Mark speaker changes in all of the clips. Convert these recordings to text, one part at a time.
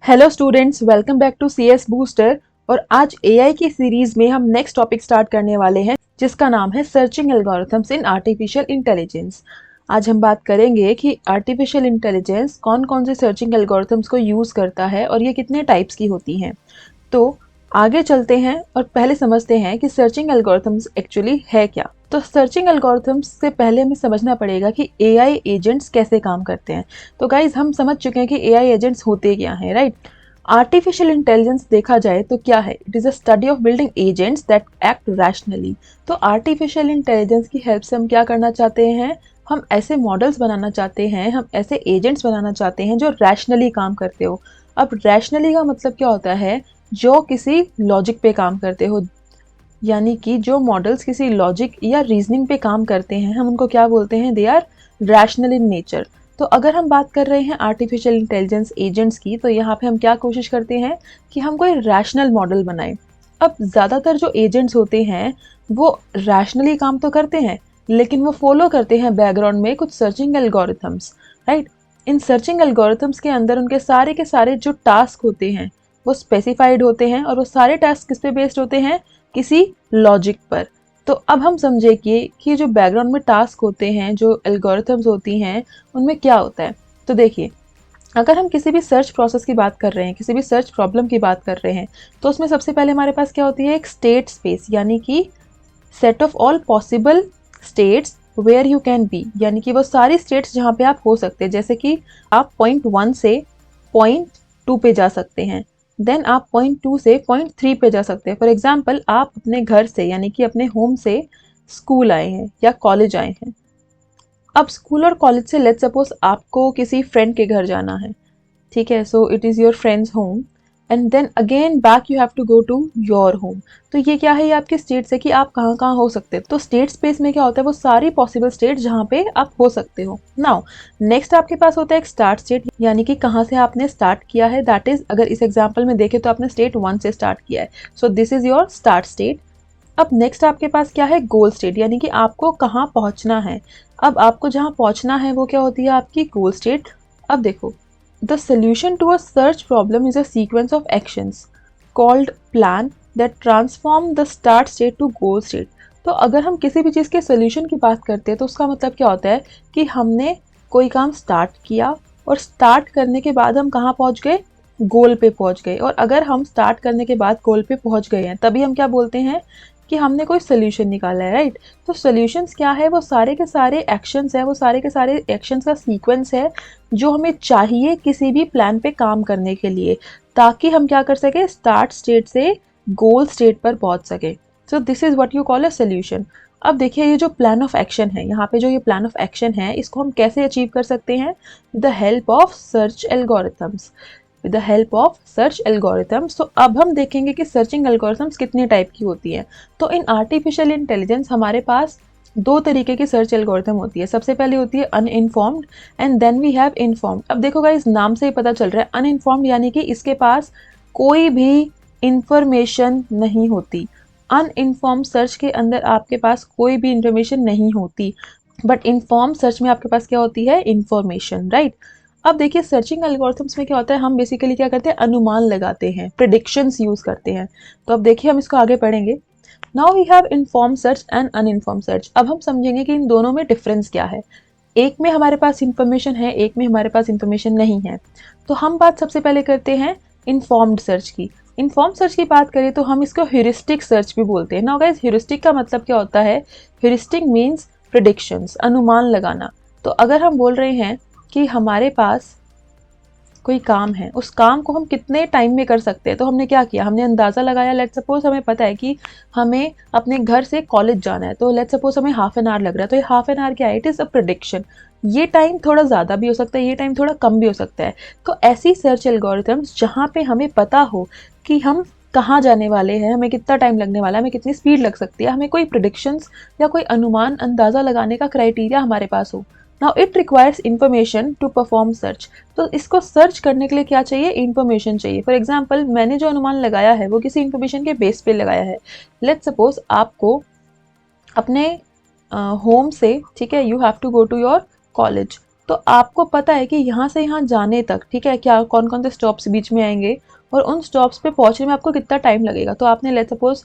Speaker 1: Hello students, welcome back to CS booster. और आज AI की सीरीज में हम नेक्स्ट टॉपिक स्टार्ट करने वाले हैं जिसका नाम है searching algorithms in artificial intelligence. आज हम बात करेंगे कि आर्टिफिशियल इंटेलिजेंस कौन कौन से सर्चिंग एल्गोरिथम्स को यूज़ करता है और ये कितने टाइप्स की होती हैं। तो आगे चलते हैं और पहले समझते हैं कि सर्चिंग एल्गोरिथम्स एक्चुअली है क्या। तो सर्चिंग एल्गोरिथम्स से पहले हमें समझना पड़ेगा कि एआई एजेंट्स कैसे काम करते हैं। तो गाइज हम समझ चुके हैं कि एआई एजेंट्स होते क्या हैं, राइट। आर्टिफिशियल इंटेलिजेंस देखा जाए तो क्या है, it is a study of building agents that act rationally. तो आर्टिफिशियल इंटेलिजेंस की हेल्प से हम क्या करना चाहते हैं, हम ऐसे मॉडल्स बनाना चाहते हैं, हम ऐसे एजेंट्स बनाना चाहते हैं जो रैशनली काम करते हो। अब रैशनली का मतलब क्या होता है, जो किसी लॉजिक पे काम करते हो, यानी कि जो मॉडल्स किसी लॉजिक या रीजनिंग पे काम करते हैं हम उनको क्या बोलते हैं, they are rational in nature. तो अगर हम बात कर रहे हैं आर्टिफिशियल इंटेलिजेंस एजेंट्स की, तो यहाँ पे हम क्या कोशिश करते हैं कि हम कोई रैशनल मॉडल बनाएं। अब ज़्यादातर जो एजेंट्स होते हैं वो रैशनली काम तो करते हैं, लेकिन वो फॉलो करते हैं बैकग्राउंड में कुछ सर्चिंग एल्गोरिथम्स, राइट। इन सर्चिंग एल्गोरिथम्स के अंदर उनके सारे के सारे जो टास्क होते हैं वो स्पेसिफाइड होते हैं, और वो सारे टास्क किस पे बेस्ड होते हैं, किसी लॉजिक पर। तो अब हम समझे कि जो बैकग्राउंड में टास्क होते हैं, जो एल्गोरिथम्स होती हैं, उनमें क्या होता है। तो देखिए, अगर हम किसी भी सर्च प्रोसेस की बात कर रहे हैं, किसी भी सर्च प्रॉब्लम की बात कर रहे हैं, तो उसमें सबसे पहले हमारे पास क्या होती है, एक स्टेट स्पेस, यानी कि set of all possible states where you can be, यानी कि वो सारी स्टेट्स जहाँ पे आप हो सकते हैं। जैसे कि आप पॉइंट 1 से पॉइंट 2 पे जा सकते हैं, देन आप पॉइंट 2 से पॉइंट 3 पे जा सकते हैं। फॉर एग्जाम्पल, आप अपने घर से यानी कि अपने होम से स्कूल आए हैं या कॉलेज आए हैं। अब स्कूल और कॉलेज से लेट्स सपोज आपको किसी फ्रेंड के घर जाना है, ठीक है। So it is your friends home and then again back you have to go to your home. तो ये क्या है, ये आपके स्टेट्स है कि आप कहाँ कहाँ हो सकते हैं। तो स्टेट स्पेस में क्या होता है, वो सारी पॉसिबल स्टेट जहाँ पे आप हो सकते हो। नाउ नेक्स्ट आपके पास होता है एक स्टार्ट स्टेट, यानी कि कहाँ से आपने स्टार्ट किया है। दैट इज, अगर इस एग्जाम्पल में देखें तो आपने स्टेट 1 से स्टार्ट किया है, so this is your start state. अब नेक्स्ट आपके पास क्या है, गोल स्टेट, यानी कि आपको कहाँ पहुँचना है। अब आपको जहाँ पहुँचना है वो क्या होती है, आपकी गोल स्टेट। अब देखो, the solution to a search problem is a sequence of actions called plan that transform the start state to goal state। तो अगर हम किसी भी चीज़ के सोल्यूशन की बात करते हैं तो उसका मतलब क्या होता है कि हमने कोई काम स्टार्ट किया और स्टार्ट करने के बाद हम कहाँ पहुँच गए, गोल पे पहुँच गए। और अगर हम स्टार्ट करने के बाद गोल पे पहुँच गए हैं तभी हम क्या बोलते हैं कि हमने कोई सोल्यूशन निकाला है, राइट। तो सोल्यूशंस क्या है, वो सारे के सारे एक्शंस है, वो सारे के सारे एक्शंस का सीक्वेंस है जो हमें चाहिए किसी भी प्लान पे काम करने के लिए, ताकि हम क्या कर सके, स्टार्ट स्टेट से गोल स्टेट पर पहुंच सके। So this is what you call a solution. अब देखिए, ये जो प्लान ऑफ एक्शन है, यहाँ पे जो ये प्लान ऑफ एक्शन है, इसको हम कैसे अचीव कर सकते हैं, with the help of search algorithms. With the help of search algorithms. तो अब हम देखेंगे कि सर्चिंग एल्गोरिथम्स कितने टाइप की होती हैं। तो इन आर्टिफिशियल इंटेलिजेंस हमारे पास दो तरीके की सर्च एल्गोरिथम होती है। सबसे पहले होती है uninformed and then we have informed. अब देखो गाइस, नाम से ही पता चल रहा है, अनइन्फॉर्म्ड यानी कि इसके पास कोई भी इंफॉर्मेशन नहीं होती। अनइन्फॉर्म्ड सर्च के अंदर आपके पास कोई भी इंफॉर्मेशन नहीं होती, बट इन्फॉर्म सर्च में आपके पास क्या होती है, इंफॉर्मेशन, राइट। अब देखिए, सर्चिंग एल्गोरिथम्स में क्या होता है, हम बेसिकली क्या करते हैं, अनुमान लगाते हैं, प्रिडिक्शंस यूज करते हैं। तो अब देखिए, हम इसको आगे पढ़ेंगे। Now we have informed search and uninformed search. अब हम समझेंगे कि इन दोनों में डिफरेंस क्या है। एक में हमारे पास इंफॉर्मेशन है, एक में हमारे पास इंफॉर्मेशन नहीं है। तो हम बात सबसे पहले करते हैं इन्फॉर्म्ड सर्च की। इन्फॉर्म सर्च की बात करें तो हम इसको ह्यूरिस्टिक सर्च भी बोलते हैं। नाउ गाइस, ह्यूरिस्टिक का मतलब क्या होता है, ह्यूरिस्टिक मीन्स प्रिडिक्शंस, अनुमान लगाना। तो अगर हम बोल रहे हैं कि हमारे पास कोई काम है, उस काम को हम कितने टाइम में कर सकते हैं, तो हमने क्या किया, हमने अंदाज़ा लगाया। लेट्स सपोज हमें पता है कि हमें अपने घर से कॉलेज जाना है, तो लेट्स सपोज हमें हाफ एन आवर लग रहा है। तो ये हाफ एन आवर क्या है, इट इज़ अ प्रिडिक्शन। ये टाइम थोड़ा ज़्यादा भी हो सकता है, ये टाइम थोड़ा कम भी हो सकता है। तो ऐसी सर्च एल्गोरिथम्स जहाँ पे हमें पता हो कि हम कहाँ जाने वाले हैं, हमें कितना टाइम लगने वाला है, हमें कितनी स्पीड लग सकती है, हमें कोई प्रिडिक्शंस या कोई अनुमान, अंदाज़ा लगाने का क्राइटेरिया हमारे पास हो। Now it requires information to perform search. तो इसको सर्च करने के लिए क्या चाहिए, इंफॉर्मेशन चाहिए। फॉर एग्जाम्पल, मैंने जो अनुमान लगाया है वो किसी इंफॉर्मेशन के बेस पे लगाया है। लेट्स सपोज आपको अपने होम से, ठीक है, you have to go to your college. तो आपको पता है कि यहाँ से यहाँ जाने तक, ठीक है, क्या कौन कौन से स्टॉप्स बीच में आएंगे और उन स्टॉप्स पे पहुँचने में आपको कितना टाइम लगेगा। तो आपने लेट्स सपोज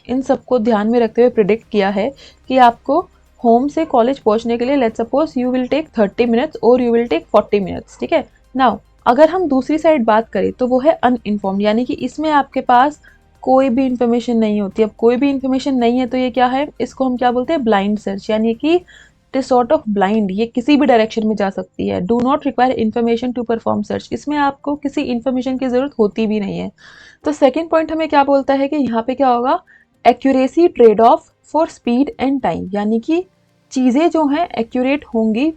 Speaker 1: इन सबको ध्यान में रखते हुए प्रिडिक्ट किया है कि आपको होम से कॉलेज पहुंचने के लिए let's suppose you will take 30 minutes और यू विल टेक 40 मिनट्स, ठीक है। नाउ अगर हम दूसरी साइड बात करें तो वो है अनइन्फॉर्म्ड, यानी कि इसमें आपके पास कोई भी इंफॉर्मेशन नहीं होती। अब कोई भी इंफॉर्मेशन नहीं है तो ये क्या है, इसको हम क्या बोलते हैं, ब्लाइंड सर्च, यानी कि it is sort of blind, ये किसी भी डायरेक्शन में जा सकती है। Do not require information to perform search, इसमें आपको किसी इन्फॉर्मेशन की जरूरत होती भी नहीं है। तो सेकेंड पॉइंट हमें क्या बोलता है कि यहाँ पे क्या होगा, accuracy trade off for speed and time, यानी कि चीज़ें जो हैं एक्यूरेट होंगी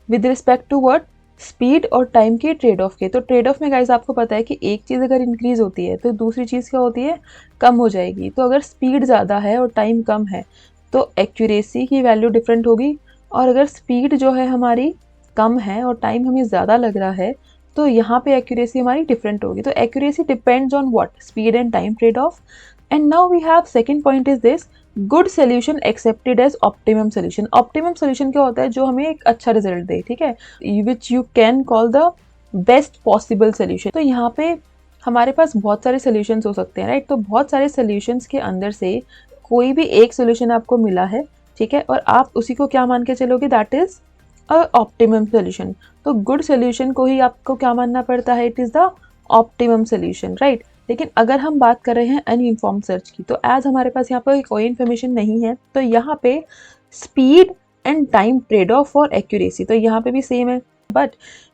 Speaker 1: with respect to word speed और टाइम के ट्रेड ऑफ के। तो ट्रेड ऑफ में गाइज आपको पता है कि एक चीज़ अगर इंक्रीज होती है तो दूसरी चीज़ क्या होती है, कम हो जाएगी। तो अगर स्पीड ज़्यादा है और टाइम कम है तो एक्यूरेसी की वैल्यू डिफरेंट होगी, और अगर स्पीड जो है हमारी कम है और टाइम हमें ज़्यादा लग रहा है तो यहाँ पे एक्यूरेसी हमारी डिफरेंट होगी। तो accuracy depends on what, speed and time trade off. And now we have second point is this, good solution accepted as optimum solution. Optimum solution क्या होता है, जो हमें एक अच्छा रिजल्ट दे, ठीक है, which you can call the best possible solution. तो यहाँ पे हमारे पास बहुत सारे सोल्यूशंस हो सकते हैं, राइट। तो बहुत सारे सोल्यूशंस के अंदर से कोई भी एक सोल्यूशन आपको मिला है, ठीक है, और आप उसी को क्या मान के चलोगे, that is a optimum solution. तो गुड सोल्यूशन को ही आपको क्या मानना पड़ता है, it is the optimum solution, right. लेकिन अगर हम बात कर रहे हैं अनइन्फॉर्म्ड सर्च की, तो एज हमारे पास यहाँ पर कोई इन्फॉर्मेशन नहीं है तो यहाँ पे speed and time trade of और एक्यूरेसी, तो यहाँ पे भी सेम है। बट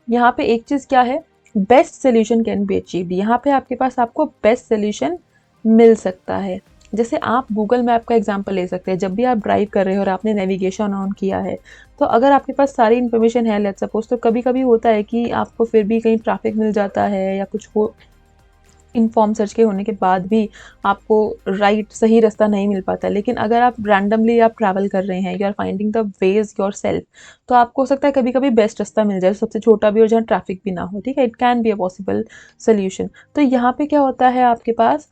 Speaker 1: यहाँ पे एक चीज़ क्या है, best solution can be achieved. यहाँ पे आपके पास आपको बेस्ट सोल्यूशन मिल सकता है। जैसे आप गूगल मैप का एग्जांपल ले सकते हैं, जब भी आप ड्राइव कर रहे हो और आपने नेविगेशन ऑन किया है तो अगर आपके पास सारी इन्फॉर्मेशन है लेट्स सपोज, तो कभी कभी होता है कि आपको फिर भी कहीं ट्रैफिक मिल जाता है या कुछ हो, इन्फॉर्म सर्च के होने के बाद भी आपको राइट सही रास्ता नहीं मिल पाता। लेकिन अगर आप रैंडमली आप ट्रैवल कर रहे हैं, you are finding the ways your self, तो आपको हो सकता है कभी कभी बेस्ट रास्ता मिल जाए, सबसे छोटा भी और जहाँ ट्रैफिक भी ना हो, ठीक है, it can be a possible solution. तो यहाँ पे क्या होता है, आपके पास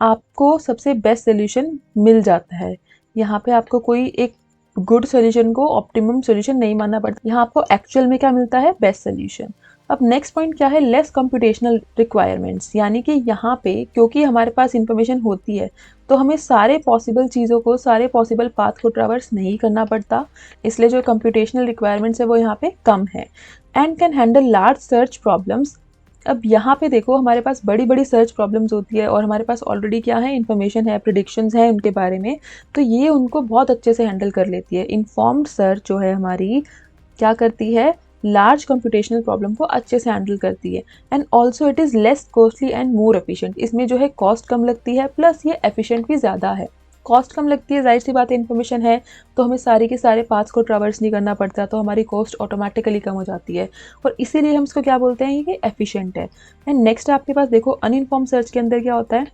Speaker 1: आपको सबसे बेस्ट सोल्यूशन मिल जाता है। यहाँ पे आपको कोई एक गुड सोल्यूशन को ऑप्टिमम सोल्यूशन नहीं मानना पड़ता, यहाँ आपको एक्चुअल में क्या मिलता है, बेस्ट सोल्यूशन। अब नेक्स्ट पॉइंट क्या है, लेस कंप्यूटेशनल रिक्वायरमेंट्स, यानी कि यहाँ पे क्योंकि हमारे पास इंफॉर्मेशन होती है तो हमें सारे पॉसिबल चीज़ों को, सारे पॉसिबल पाथ को ट्रैवर्स नहीं करना पड़ता, इसलिए जो कंप्यूटेशनल रिक्वायरमेंट्स है वो यहाँ पे कम है। And can handle large search problems. अब यहाँ पे देखो हमारे पास बड़ी बड़ी सर्च प्रॉब्लम्स होती है और हमारे पास ऑलरेडी क्या है, इन्फॉर्मेशन है, प्रिडिक्शंस है उनके बारे में, तो ये उनको बहुत अच्छे से हैंडल कर लेती है। इन्फॉर्म्ड सर्च जो है हमारी क्या करती है, लार्ज कंप्यूटेशनल प्रॉब्लम को अच्छे से हैंडल करती है। And also it is less costly and more efficient, इसमें जो है कॉस्ट कम लगती है प्लस ये एफिशिएंट भी ज़्यादा है। कॉस्ट कम लगती है, जाहिर सी बात है, इन्फॉर्मेशन है तो हमें सारे के सारे पाथ्स को ट्रैवर्स नहीं करना पड़ता, तो हमारी कॉस्ट ऑटोमेटिकली कम हो जाती है और इसीलिए हम इसको क्या बोलते हैं, ये एफिशिएंट है। एंड नेक्स्ट आपके पास देखो अनइन्फॉर्म सर्च के अंदर क्या होता है,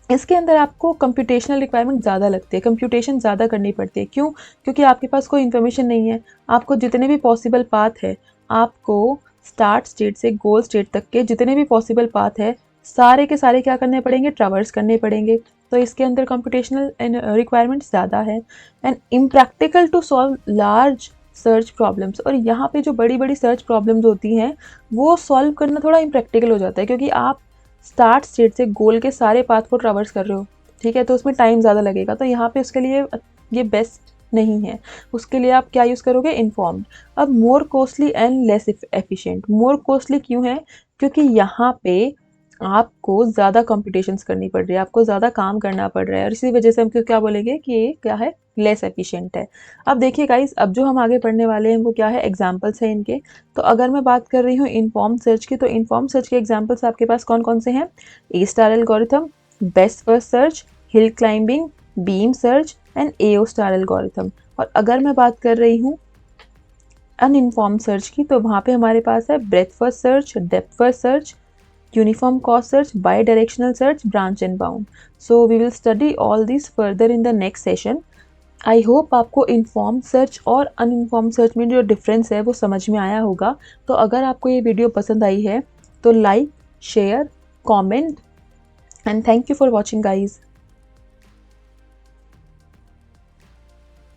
Speaker 1: इसके अंदर आपको कंप्यूटेशनल रिक्वायरमेंट ज़्यादा लगती है, कंप्यूटेशन ज़्यादा करनी पड़ती है। क्यों, क्योंकि आपके पास कोई इन्फॉर्मेशन नहीं है, आपको जितने भी पॉसिबल पाथ है, आपको स्टार्ट स्टेट से गोल स्टेट तक के जितने भी पॉसिबल पाथ है सारे के सारे क्या करने पड़ेंगे, ट्रैवर्स करने पड़ेंगे, तो इसके अंदर कंप्यूटेशनल रिक्वायरमेंट ज़्यादा है। And impractical to solve large search problems, और यहाँ पे जो बड़ी बड़ी सर्च प्रॉब्लम्स होती हैं वो सॉल्व करना थोड़ा इम्प्रैक्टिकल हो जाता है, क्योंकि आप स्टार्ट स्टेट से गोल के सारे पाथ को ट्रैवर्स कर रहे हो, ठीक है, तो उसमें टाइम ज़्यादा लगेगा, तो यहाँ पे उसके लिए ये बेस्ट नहीं है। उसके लिए आप क्या यूज़ करोगे, इन्फॉर्म्ड। अब more costly and less efficient, more costly क्यों है, क्योंकि यहाँ पे आपको ज़्यादा कंप्यूटेशंस करनी पड़ रही है, आपको ज़्यादा काम करना पड़ रहा है, और इसी वजह से हम क्या बोलेंगे कि ये क्या है, लेस एफिशिएंट है। अब देखिए गाइस, अब जो हम आगे पढ़ने वाले हैं वो क्या है, एग्जांपल्स हैं इनके। तो अगर मैं बात कर रही हूँ इन्फॉर्म सर्च की, तो इन्फॉर्म सर्च के एग्जांपल्स आपके पास कौन कौन से हैं, A star algorithm, best first search, hill climbing, beam search and AO star algorithm. और अगर मैं बात कर रही हूँ अनइन्फॉर्म सर्च की, तो वहाँ पे हमारे पास है breath first search, depth first search, uniform cost search, bi-directional search, branch and bound. So we will study all these further in the next session. I hope आपको इन्फॉर्म सर्च और अनइन्फॉर्म सर्च में जो डिफरेंस है वो समझ में आया होगा। तो अगर आपको ये वीडियो पसंद आई है तो like, share, comment and thank you for watching guys.